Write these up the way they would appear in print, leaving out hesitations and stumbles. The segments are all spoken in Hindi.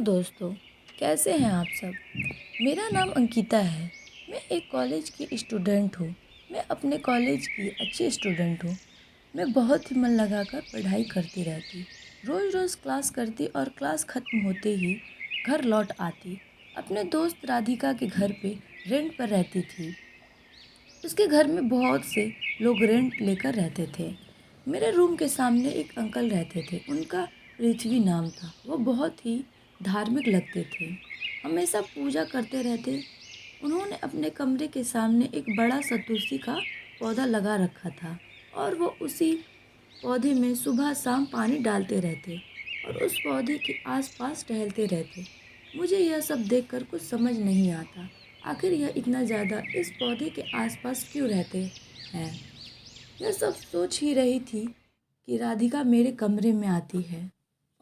दोस्तों, कैसे हैं आप सब। मेरा नाम अंकिता है। मैं एक कॉलेज की स्टूडेंट हूँ। मैं अपने कॉलेज की अच्छी स्टूडेंट हूँ। मैं बहुत ही मन लगाकर पढ़ाई करती रहती, रोज़ रोज़ क्लास करती और क्लास ख़त्म होते ही घर लौट आती। अपने दोस्त राधिका के घर पे रेंट पर रहती थी। उसके घर में बहुत से लोग रेंट लेकर रहते थे। मेरे रूम के सामने एक अंकल रहते थे। उनका पृथ्वी नाम था। वो बहुत ही धार्मिक लगते थे, हमेशा पूजा करते रहते। उन्होंने अपने कमरे के सामने एक बड़ा सा तुलसी का पौधा लगा रखा था और वो उसी पौधे में सुबह शाम पानी डालते रहते और उस पौधे के आसपास टहलते रहते। मुझे यह सब देखकर कुछ समझ नहीं आता, आखिर यह इतना ज़्यादा इस पौधे के आसपास क्यों रहते हैं। यह सब सोच ही रही थी कि राधिका मेरे कमरे में आती है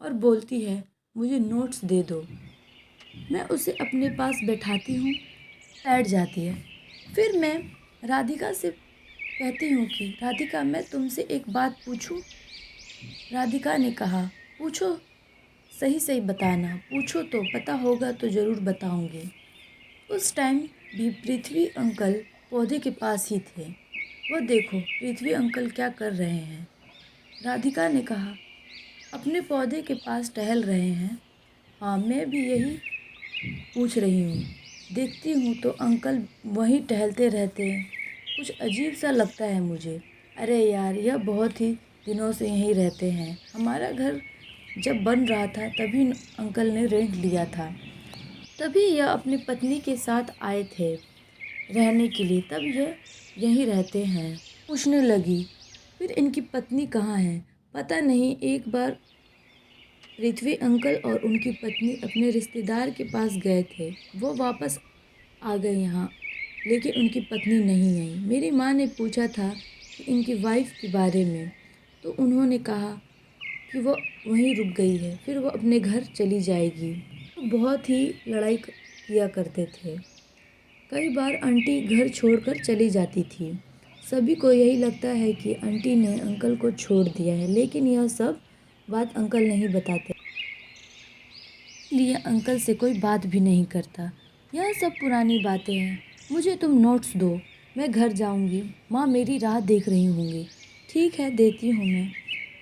और बोलती है, मुझे नोट्स दे दो। मैं उसे अपने पास बैठाती हूँ, बैठ जाती है। फिर मैं राधिका से कहती हूँ कि राधिका, मैं तुमसे एक बात पूछूं। राधिका ने कहा, पूछो, सही सही बताना, पूछो तो पता होगा तो ज़रूर बताऊंगी। उस टाइम भी पृथ्वी अंकल पौधे के पास ही थे। वो देखो पृथ्वी अंकल क्या कर रहे हैं। राधिका ने कहा, अपने पौधे के पास टहल रहे हैं। हाँ, मैं भी यही पूछ रही हूँ। देखती हूँ तो अंकल वहीं टहलते रहते हैं। कुछ अजीब सा लगता है मुझे। अरे यार, यह बहुत ही दिनों से यहीं रहते हैं। हमारा घर जब बन रहा था तभी अंकल ने रेंट लिया था। तभी यह अपनी पत्नी के साथ आए थे रहने के लिए। तब यह यहीं रहते हैं। पूछने लगी, फिर इनकी पत्नी कहाँ है? पता नहीं। एक बार पृथ्वी अंकल और उनकी पत्नी अपने रिश्तेदार के पास गए थे। वो वापस आ गए यहाँ, लेकिन उनकी पत्नी नहीं आई। मेरी माँ ने पूछा था कि इनकी वाइफ के बारे में, तो उन्होंने कहा कि वो वहीं रुक गई है, फिर वो अपने घर चली जाएगी। वो बहुत ही लड़ाई किया करते थे। कई बार आंटी घर छोड़कर चली जाती थी। सभी को यही लगता है कि आंटी ने अंकल को छोड़ दिया है, लेकिन यह सब बात अंकल नहीं बताते, इसलिए अंकल से कोई बात भी नहीं करता। यह सब पुरानी बातें हैं। मुझे तुम नोट्स दो, मैं घर जाऊंगी। माँ मेरी राह देख रही होंगी। ठीक है, देती हूँ मैं।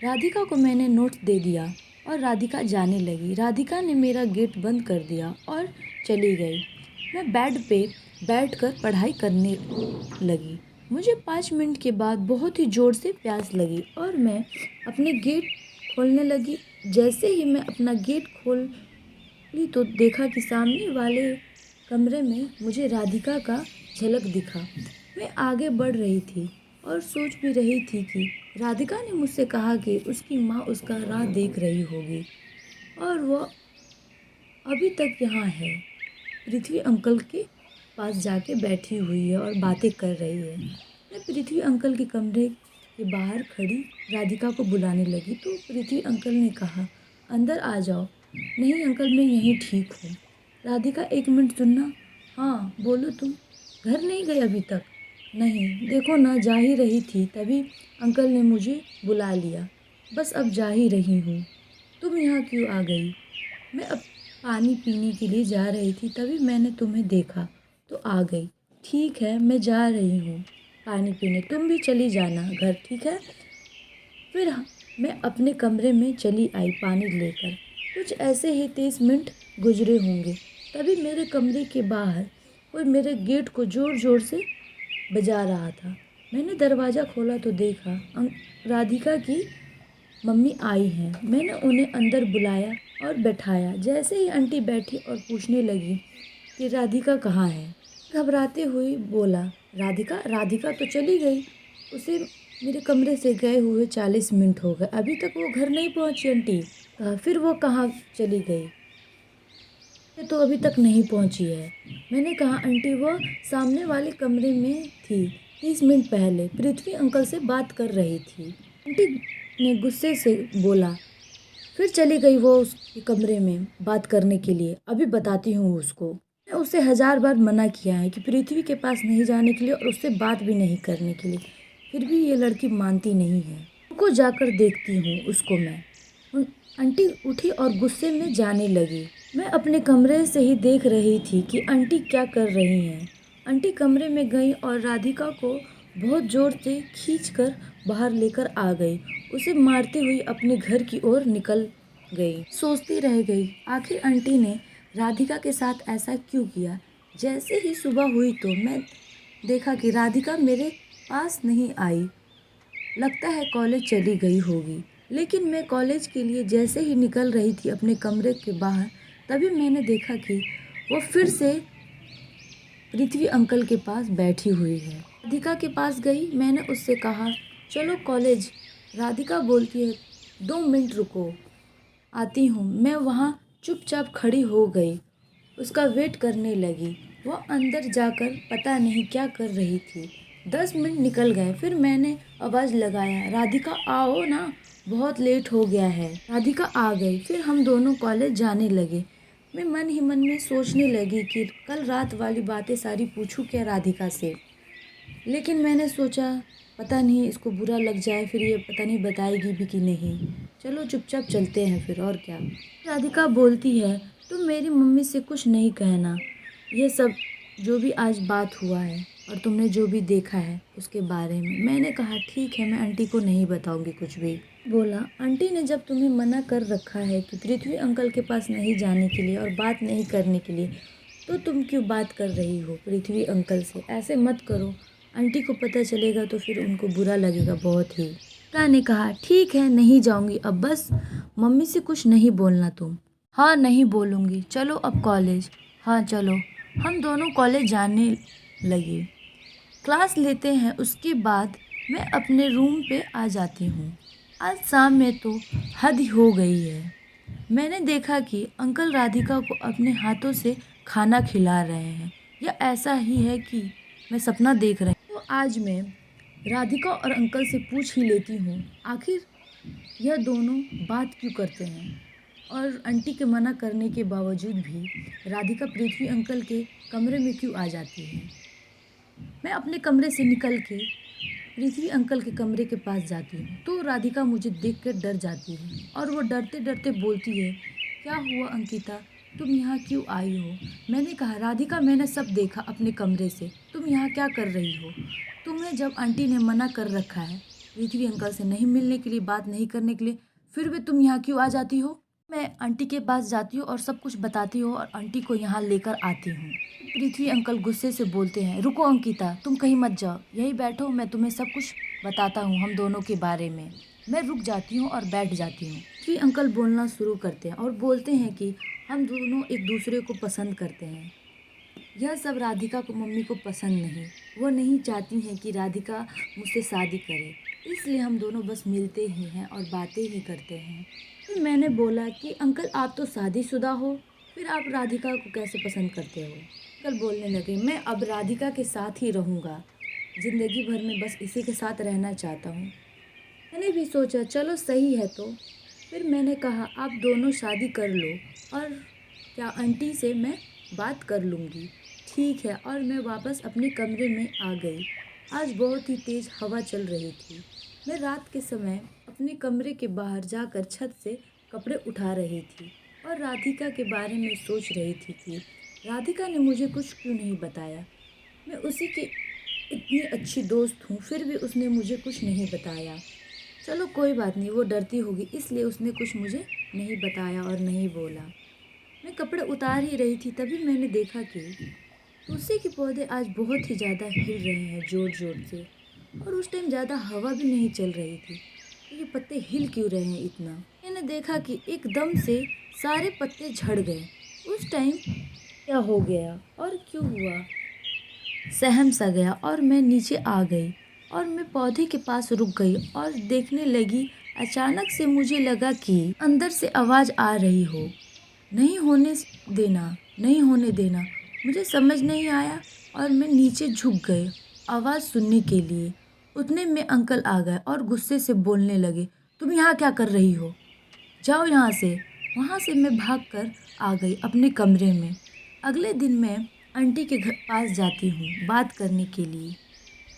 राधिका को मैंने नोट्स दे दिया और राधिका जाने लगी। राधिका ने मेरा गेट बंद कर दिया और चली गई। मैं बेड पे बैठकर पढ़ाई करने लगी। मुझे 5 मिनट के बाद बहुत ही ज़ोर से प्यास लगी और मैं अपने गेट खोलने लगी। जैसे ही मैं अपना गेट खोली तो देखा कि सामने वाले कमरे में मुझे राधिका का झलक दिखा। मैं आगे बढ़ रही थी और सोच भी रही थी कि राधिका ने मुझसे कहा कि उसकी माँ उसका राह देख रही होगी और वो अभी तक यहाँ है। पृथ्वी अंकल के पास जाके बैठी हुई है और बातें कर रही है। मैं पृथ्वी अंकल के कमरे के बाहर खड़ी राधिका को बुलाने लगी तो पृथ्वी अंकल ने कहा, अंदर आ जाओ। नहीं अंकल, मैं यहीं ठीक हूँ। राधिका, एक मिनट सुनना। हाँ बोलो, तुम घर नहीं गए अभी तक? नहीं, देखो ना, जा ही रही थी तभी अंकल ने मुझे बुला लिया। बस अब जा ही रही हूँ। तुम यहाँ क्यों आ गई? मैं अब पानी पीने के लिए जा रही थी, तभी मैंने तुम्हें देखा तो आ गई। ठीक है, मैं जा रही हूँ पानी पीने, तुम भी चली जाना घर, ठीक है? फिर मैं अपने कमरे में चली आई पानी लेकर। कुछ ऐसे ही 30 मिनट गुजरे होंगे, तभी मेरे कमरे के बाहर कोई मेरे गेट को ज़ोर ज़ोर से बजा रहा था। मैंने दरवाज़ा खोला तो देखा राधिका की मम्मी आई हैं। मैंने उन्हें अंदर बुलाया और बैठाया। जैसे ही आंटी बैठी और पूछने लगी कि राधिका कहाँ है, घबराते हुए बोला, राधिका राधिका तो चली गई। उसे मेरे कमरे से गए हुए 40 मिनट हो गए, अभी तक वो घर नहीं पहुंची। आंटी कहा, फिर वो कहाँ चली गई? तो अभी तक नहीं पहुंची है। मैंने कहा, आंटी वो सामने वाले कमरे में थी, 30 मिनट पहले पृथ्वी अंकल से बात कर रही थी। आंटी ने गुस्से से बोला, फिर चली गई वो उसके कमरे में बात करने के लिए। अभी बताती हूँ उसको। मैं उसे 1000 बार मना किया है कि पृथ्वी के पास नहीं जाने के लिए और उससे बात भी नहीं करने के लिए, फिर भी ये लड़की मानती नहीं है। उनको जाकर देखती हूँ उसको मैं। आंटी उठी और गुस्से में जाने लगी। मैं अपने कमरे से ही देख रही थी कि आंटी क्या कर रही हैं। आंटी कमरे में गई और राधिका को बहुत ज़ोर से खींचकर बाहर लेकर आ गई। उसे मारते हुए अपने घर की ओर निकल गई। सोचती रह गई, आखिर आंटी ने राधिका के साथ ऐसा क्यों किया। जैसे ही सुबह हुई तो मैं देखा कि राधिका मेरे पास नहीं आई। लगता है कॉलेज चली गई होगी। लेकिन मैं कॉलेज के लिए जैसे ही निकल रही थी अपने कमरे के बाहर, तभी मैंने देखा कि वो फिर से पृथ्वी अंकल के पास बैठी हुई है। राधिका के पास गई, मैंने उससे कहा चलो कॉलेज। राधिका बोलती है 2 मिनट रुको, आती हूँ। मैं वहाँ चुपचाप खड़ी हो गई, उसका वेट करने लगी। वो अंदर जाकर पता नहीं क्या कर रही थी। 10 मिनट निकल गए, फिर मैंने आवाज़ लगाया, राधिका आओ ना, बहुत लेट हो गया है। राधिका आ गई, फिर हम दोनों कॉलेज जाने लगे। मैं मन ही मन में सोचने लगी कि कल रात वाली बातें सारी पूछूं क्या राधिका से। लेकिन मैंने सोचा पता नहीं इसको बुरा लग जाए, फिर ये पता नहीं बताएगी भी कि नहीं। चलो चुपचाप चलते हैं फिर, और क्या। राधिका बोलती है तुम मेरी मम्मी से कुछ नहीं कहना, ये सब जो भी आज बात हुआ है और तुमने जो भी देखा है उसके बारे में। मैंने कहा ठीक है, मैं आंटी को नहीं बताऊंगी कुछ भी। बोला आंटी ने जब तुम्हें मना कर रखा है कि पृथ्वी अंकल के पास नहीं जाने के लिए और बात नहीं करने के लिए, तो तुम क्यों बात कर रही हो पृथ्वी अंकल से। ऐसे मत करो, आंटी को पता चलेगा तो फिर उनको बुरा लगेगा बहुत ही। पिता ने कहा ठीक है, नहीं जाऊंगी अब, बस मम्मी से कुछ नहीं बोलना तुम। हाँ नहीं बोलूँगी, चलो अब कॉलेज। हाँ चलो। हम दोनों कॉलेज जाने लगे, क्लास लेते हैं, उसके बाद मैं अपने रूम पे आ जाती हूँ। आज शाम में तो हद हो गई है। मैंने देखा कि अंकल राधिका को अपने हाथों से खाना खिला रहे हैं, या ऐसा ही है कि मैं सपना देख रही हूँ। तो आज मैं राधिका और अंकल से पूछ ही लेती हूँ आखिर यह दोनों बात क्यों करते हैं, और आंटी के मना करने के बावजूद भी राधिका पृथ्वी अंकल के कमरे में क्यों आ जाती है। मैं अपने कमरे से निकल के पृथ्वी अंकल के कमरे के पास जाती हूँ तो राधिका मुझे देखकर डर जाती है और वो डरते डरते बोलती है क्या हुआ अंकिता, तुम यहाँ क्यों आई हो। मैंने कहा राधिका मैंने सब देखा अपने कमरे से, तुम यहाँ क्या कर रही हो। तुम्हें जब आंटी ने मना कर रखा है पृथ्वी अंकल से नहीं मिलने के लिए, बात नहीं करने के लिए, फिर भी तुम यहाँ क्यों आ जाती हो। मैं आंटी के पास जाती हूँ और सब कुछ बताती हूँ और आंटी को यहाँ लेकर आती हूँ। पृथ्वी अंकल गुस्से से बोलते हैं रुको अंकिता, तुम कहीं मत जाओ, यहीं बैठो, मैं तुम्हें सब कुछ बताता हूँ हम दोनों के बारे में। मैं रुक जाती हूँ और बैठ जाती हूँ। पृथ्वी अंकल बोलना शुरू करते हैं और बोलते हैं कि हम दोनों एक दूसरे को पसंद करते हैं। यह सब राधिका को मम्मी को पसंद नहीं, वो नहीं चाहती हैं कि राधिका मुझसे शादी करे, इसलिए हम दोनों बस मिलते ही हैं और बातें ही करते हैं। फिर मैंने बोला कि अंकल आप तो शादीशुदा हो, फिर आप राधिका को कैसे पसंद करते हो। अंकल बोलने लगे मैं अब राधिका के साथ ही रहूँगा, ज़िंदगी भर में बस इसी के साथ रहना चाहता हूँ। मैंने भी सोचा चलो सही है तो। फिर मैंने कहा आप दोनों शादी कर लो, और क्या आंटी से मैं बात कर लूँगी। ठीक है, और मैं वापस अपने कमरे में आ गई। आज बहुत ही तेज़ हवा चल रही थी। मैं रात के समय अपने कमरे के बाहर जाकर छत से कपड़े उठा रही थी और राधिका के बारे में सोच रही थी कि राधिका ने मुझे कुछ क्यों नहीं बताया। मैं उसी की इतनी अच्छी दोस्त हूँ, फिर भी उसने मुझे कुछ नहीं बताया। चलो कोई बात नहीं, वो डरती होगी इसलिए उसने कुछ मुझे नहीं बताया और नहीं बोला। मैं कपड़े उतार ही रही थी तभी मैंने देखा कि तुलसी के पौधे आज बहुत ही ज़्यादा हिल रहे हैं ज़ोर ज़ोर से, और उस टाइम ज़्यादा हवा भी नहीं चल रही थी। तो ये पत्ते हिल क्यों रहे हैं इतना। मैंने देखा कि एकदम से सारे पत्ते झड़ गए। उस टाइम क्या हो गया और क्यों हुआ, सहम सा गया और मैं नीचे आ गई और मैं पौधे के पास रुक गई और देखने लगी। अचानक से मुझे लगा कि अंदर से आवाज़ आ रही हो, नहीं होने देना, नहीं होने देना। मुझे समझ नहीं आया और मैं नीचे झुक गई आवाज़ सुनने के लिए। उतने में अंकल आ गए और गुस्से से बोलने लगे तुम यहाँ क्या कर रही हो, जाओ यहाँ से। वहाँ से मैं भागकर आ गई अपने कमरे में। अगले दिन मैं आंटी के घर पास जाती हूँ बात करने के लिए।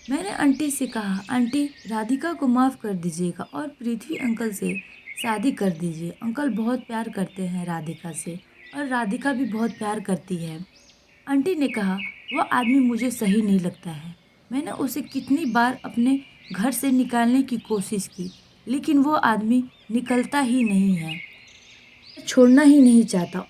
मैंने आंटी से कहा आंटी राधिका को माफ़ कर दीजिएगा और पृथ्वी अंकल से शादी कर दीजिए, अंकल बहुत प्यार करते हैं राधिका से और राधिका भी बहुत प्यार करती है। आंटी ने कहा, वह आदमी मुझे सही नहीं लगता है। मैंने उसे कितनी बार अपने घर से निकालने की कोशिश की, लेकिन वो आदमी निकलता ही नहीं है, छोड़ना ही नहीं चाहता।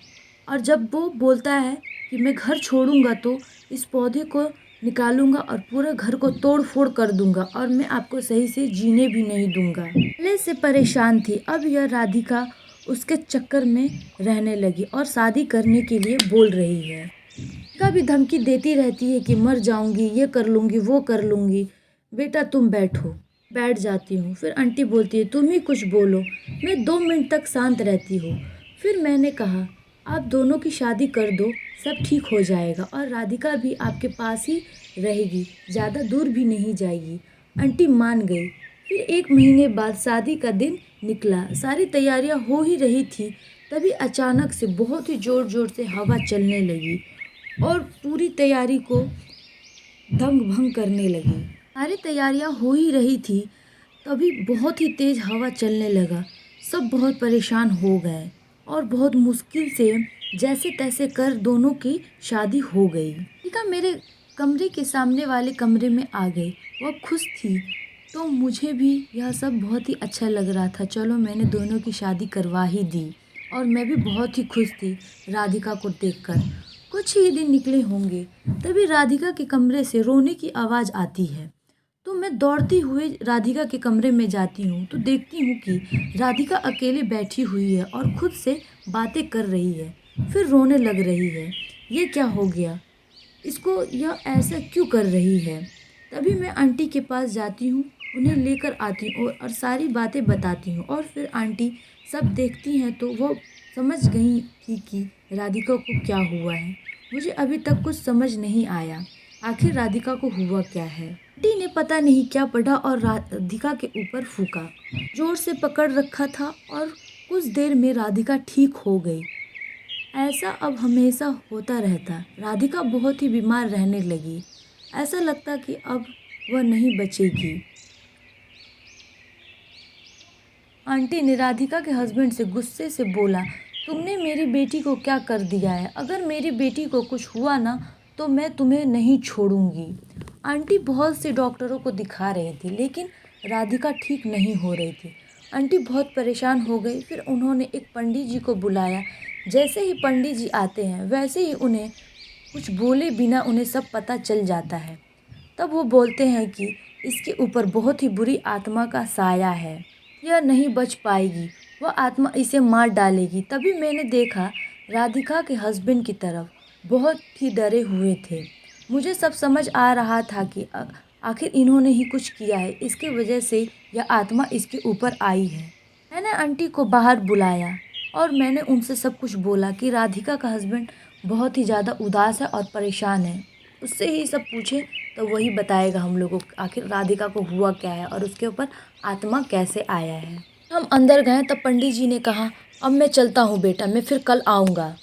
और जब वो बोलता है कि मैं घर छोड़ूंगा तो इस पौधे को निकालूंगा और पूरे घर को तोड़ फोड़ कर दूंगा और मैं आपको सही से जीने भी नहीं दूंगा। पहले से परेशान थी, अब यह राधिका उसके चक्कर में रहने लगी और शादी करने के लिए बोल रही है। राधिका भी धमकी देती रहती है कि मर जाऊंगी, ये कर लूंगी, वो कर लूंगी। बेटा तुम बैठो। बैठ जाती हूँ। फिर आंटी बोलती है, तुम ही कुछ बोलो। मैं 2 मिनट तक शांत रहती हूँ। फिर मैंने कहा, आप दोनों की शादी कर दो, सब ठीक हो जाएगा और राधिका भी आपके पास ही रहेगी, ज़्यादा दूर भी नहीं जाएगी। आंटी मान गई। फिर 1 महीने बाद शादी का दिन निकला। सारी तैयारियां हो ही रही थी, तभी अचानक से बहुत ही ज़ोर ज़ोर से हवा चलने लगी और पूरी तैयारी को दंग भंग करने लगी। सारी तैयारियां हो ही रही थी, तभी बहुत ही तेज़ हवा चलने लगा। सब बहुत परेशान हो गए और बहुत मुश्किल से जैसे तैसे कर दोनों की शादी हो गई। टीका मेरे कमरे के सामने वाले कमरे में आ गई। वह खुश थी, तो मुझे भी यह सब बहुत ही अच्छा लग रहा था। चलो मैंने दोनों की शादी करवा ही दी और मैं भी बहुत ही खुश थी राधिका को देखकर। कुछ ही दिन निकले होंगे, तभी राधिका के कमरे से रोने की आवाज़ आती है। तो मैं दौड़ती हुई राधिका के कमरे में जाती हूँ तो देखती हूँ कि राधिका अकेले बैठी हुई है और खुद से बातें कर रही है, फिर रोने लग रही है। ये क्या हो गया, इसको यह ऐसा क्यों कर रही है। तभी मैं आंटी के पास जाती हूँ, उन्हें लेकर आती हूँ और सारी बातें बताती हूँ। और फिर आंटी सब देखती हैं तो वो समझ गई थी कि राधिका को क्या हुआ है। मुझे अभी तक कुछ समझ नहीं आया, आखिर राधिका को हुआ क्या है। आंटी ने पता नहीं क्या पढ़ा और राधिका के ऊपर फूका, जोर से पकड़ रखा था और कुछ देर में राधिका ठीक हो गई। ऐसा अब हमेशा होता रहता। राधिका बहुत ही बीमार रहने लगी, ऐसा लगता कि अब वह नहीं बचेगी। आंटी ने राधिका के हस्बैंड से गुस्से से बोला, तुमने मेरी बेटी को क्या कर दिया है। अगर मेरी बेटी को कुछ हुआ ना तो मैं तुम्हें नहीं छोड़ूंगी। आंटी बहुत से डॉक्टरों को दिखा रही थी, लेकिन राधिका ठीक नहीं हो रही थी। आंटी बहुत परेशान हो गई। फिर उन्होंने एक पंडित जी को बुलाया। जैसे ही पंडित जी आते हैं वैसे ही उन्हें कुछ बोले बिना उन्हें सब पता चल जाता है। तब वो बोलते हैं कि इसके ऊपर बहुत ही बुरी आत्मा का साया है, यह नहीं बच पाएगी, वह आत्मा इसे मार डालेगी। तभी मैंने देखा राधिका के हस्बैंड की तरफ, बहुत ही डरे हुए थे। मुझे सब समझ आ रहा था कि आखिर इन्होंने ही कुछ किया है, इसके वजह से यह आत्मा इसके ऊपर आई है। मैंने आंटी को बाहर बुलाया और मैंने उनसे सब कुछ बोला कि राधिका का हस्बैंड बहुत ही ज़्यादा उदास है और परेशान है। उससे ही सब पूछे तो वही बताएगा हम लोगों को आखिर राधिका को हुआ क्या है और उसके ऊपर आत्मा कैसे आया है। हम अंदर गए तब पंडित जी ने कहा, अब मैं चलता हूँ बेटा, मैं फिर कल आऊँगा।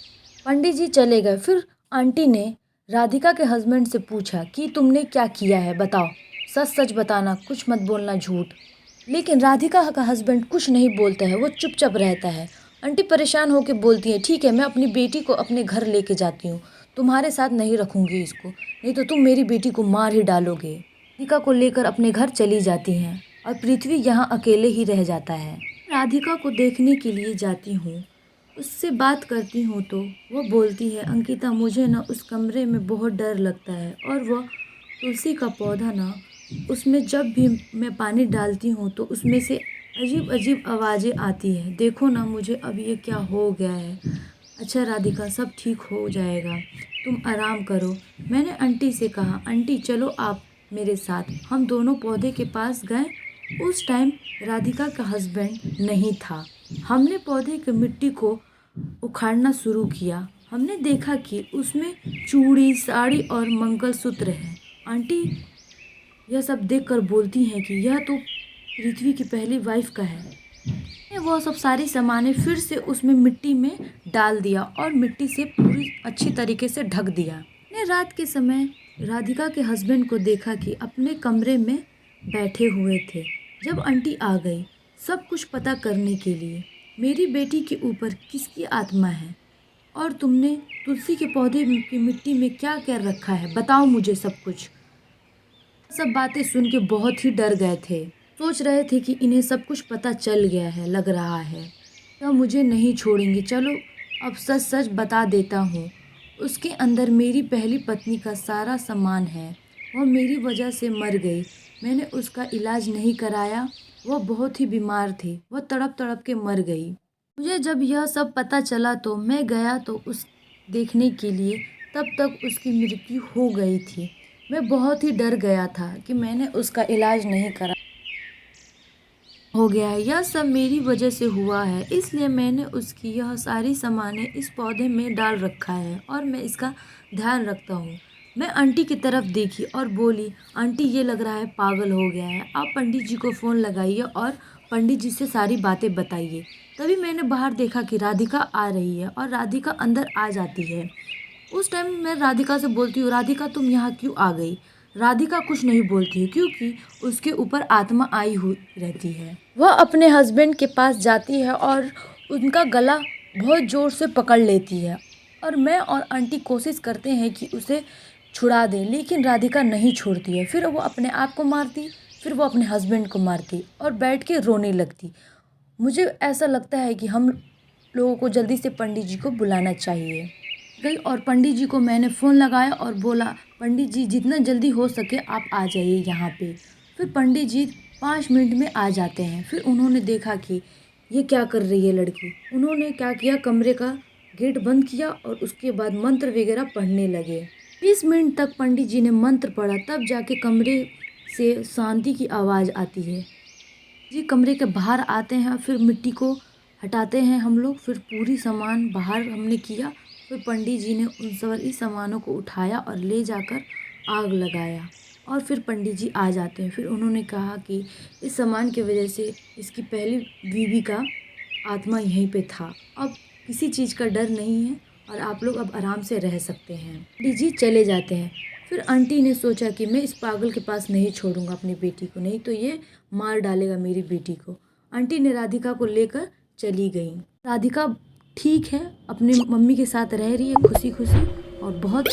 पंडित जी चले गए। फिर आंटी ने राधिका के हस्बैंड से पूछा कि तुमने क्या किया है, बताओ, सच सच बताना, कुछ मत बोलना झूठ। लेकिन राधिका का हस्बैंड कुछ नहीं बोलता है, वो चुपचाप रहता है। आंटी परेशान होकर बोलती है, ठीक है, मैं अपनी बेटी को अपने घर लेके जाती हूँ, तुम्हारे साथ नहीं रखूँगी इसको, नहीं तो तुम मेरी बेटी को मार ही डालोगे। राधिका को लेकर अपने घर चली जाती हैं और पृथ्वी यहाँ अकेले ही रह जाता है। राधिका को देखने के लिए जाती हूँ, उससे बात करती हूँ तो वह बोलती है, अंकिता मुझे ना उस कमरे में बहुत डर लगता है और वह तुलसी का पौधा ना, उसमें जब भी मैं पानी डालती हूँ तो उसमें से अजीब अजीब आवाज़ें आती हैं। देखो ना मुझे अब ये क्या हो गया है। अच्छा राधिका, सब ठीक हो जाएगा, तुम आराम करो। मैंने आंटी से कहा, आंटी चलो आप मेरे साथ। हम दोनों पौधे के पास गए। उस टाइम राधिका का हस्बैंड नहीं था। हमने पौधे की मिट्टी को उखाड़ना शुरू किया। हमने देखा कि उसमें चूड़ी, साड़ी और मंगलसूत्र है। आंटी यह सब देखकर बोलती हैं कि यह तो पृथ्वी की पहली वाइफ का है। मैंने वह सब सारी सामानें फिर से उसमें मिट्टी में डाल दिया और मिट्टी से पूरी अच्छी तरीके से ढक दिया। मैंने रात के समय राधिका के हस्बैंड को देखा कि अपने कमरे में बैठे हुए थे। जब आंटी आ गई सब कुछ पता करने के लिए, मेरी बेटी के ऊपर किसकी आत्मा है और तुमने तुलसी के पौधे की मिट्टी में क्या क्या रखा है, बताओ मुझे सब कुछ। सब बातें सुन के बहुत ही डर गए थे। सोच रहे थे कि इन्हें सब कुछ पता चल गया है, लग रहा है तो मुझे नहीं छोड़ेंगे। चलो अब सच सच बता देता हूँ। उसके अंदर मेरी पहली पत्नी का सारा सामान है। वह मेरी वजह से मर गई। मैंने उसका इलाज नहीं कराया। वह बहुत ही बीमार थी। वह तड़प तड़प के मर गई। मुझे जब यह सब पता चला तो मैं गया तो उस देखने के लिए। तब तक उसकी मृत्यु हो गई थी। मैं बहुत ही डर गया था कि मैंने उसका इलाज नहीं करा हो गया है। यह सब मेरी वजह से हुआ है, इसलिए मैंने उसकी यह सारी सामानें इस पौधे में डाल रखा है और मैं इसका ध्यान रखता हूँ। मैं आंटी की तरफ देखी और बोली, आंटी ये लग रहा है पागल हो गया है। आप पंडित जी को फ़ोन लगाइए और पंडित जी से सारी बातें बताइए। तभी मैंने बाहर देखा कि राधिका आ रही है और राधिका अंदर आ जाती है। उस टाइम मैं राधिका से बोलती हूँ, राधिका तुम यहाँ क्यों आ गई। राधिका कुछ नहीं बोलती है क्योंकि उसके ऊपर आत्मा आई हुई रहती है। वह अपने हस्बैंड के पास जाती है और उनका गला बहुत ज़ोर से पकड़ लेती है और मैं और आंटी कोशिश करते हैं कि उसे छुड़ा दें, लेकिन राधिका नहीं छोड़ती है। फिर वो अपने आप को मारती, फिर वो अपने हस्बैंड को मारती और बैठ के रोने लगती। मुझे ऐसा लगता है कि हम लोगों को जल्दी से पंडित जी को बुलाना चाहिए। गई और पंडित जी को मैंने फ़ोन लगाया और बोला, पंडित जी जितना जल्दी हो सके आप आ जाइए यहाँ पे। फिर पंडित जी 5 मिनट में आ जाते हैं। फिर उन्होंने देखा कि ये क्या कर रही है लड़की। उन्होंने क्या किया, कमरे का गेट बंद किया और उसके बाद मंत्र वगैरह पढ़ने लगे। 20 मिनट तक पंडित जी ने मंत्र पढ़ा, तब जाके कमरे से शांति की आवाज़ आती है। जी कमरे के बाहर आते हैं, फिर मिट्टी को हटाते हैं हम लोग। फिर पूरी सामान बाहर हमने किया। फिर पंडित जी ने उन सारी सामानों को उठाया और ले जाकर आग लगाया और फिर पंडित जी आ जाते हैं। फिर उन्होंने कहा कि इस सामान की वजह से इसकी पहली बीवी का आत्मा यहीं पे था। अब किसी चीज़ का डर नहीं है और आप लोग अब आराम से रह सकते हैं। पंडित जी चले जाते हैं। फिर आंटी ने सोचा कि मैं इस पागल के पास नहीं छोड़ूंगा अपनी बेटी को, नहीं तो ये मार डालेगा मेरी बेटी को। आंटी ने राधिका को लेकर चली गई। राधिका ठीक है, अपनी मम्मी के साथ रह रही है खुशी खुशी और बहुत